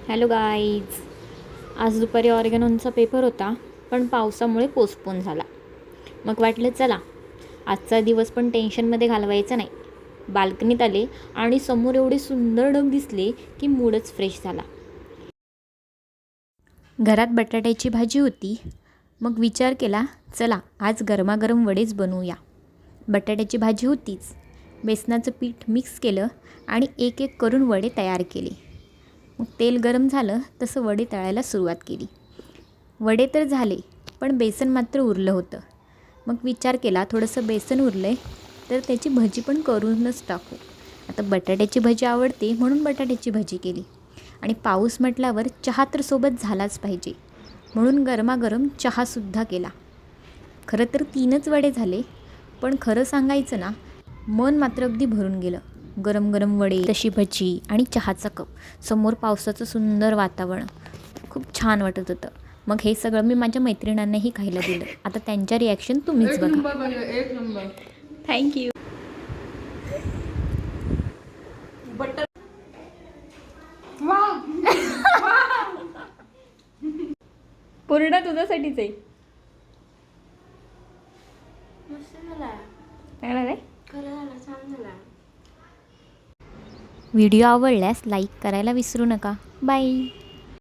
Hello guys, आज दुपारी ऑर्गॅनॉनचा paper होता, पण पावसामुळे पोस्टपोन झाला. मग वाटलं चला आजचा दिवस पण टेन्शनमध्ये घालवायचा नाही. बाल्कनीत आले आणि समोर एवढे सुंदर ढग दिसले की मूडच फ्रेश झाला. घरात बटाट्याची भाजी होती, मग विचार केला चला आज गरमागरम वडेच बनवूया. बटाट्याची भाजी होतीच, बेसनाचं पीठ मिक्स केलं आणि एक एक करून वडे तयार केले. मग तेल गरम झालं तसं वडे तळायला सुरुवात केली. वडे तर झाले, पण बेसन मात्र उरलं होतं. मग विचार केला थोडंसं बेसन उरलं आहे तर त्याची भजी पण करूनच टाकू. आता बटाट्याची भजी आवडते म्हणून बटाट्याची भजी केली. आणि पाऊस म्हटल्यावर चहा तर सोबत झालाच पाहिजे, म्हणून गरमागरम चहासुद्धा केला. खरं तर 3च वडे झाले, पण खरं सांगायचं ना, मन मात्र अगदी भरून गेलं. गरम गरम वडे, तशी भजी आणि चहाचा कप, समोर पावसाचं सुंदर वातावरण, खूप छान वाटत होतं. मग हे सगळं मी माझ्या मैत्रिणींनाही खायला दिलं. आता त्यांच्या रिॲक्शन तुम्हीच बघा. एक नंबर. थँक्यू. पूर्ण तुझ्यासाठीच आहे. चांगला आहे? व्हिडिओ आवडल्यास लाईक करायला विसरू नका. बाय.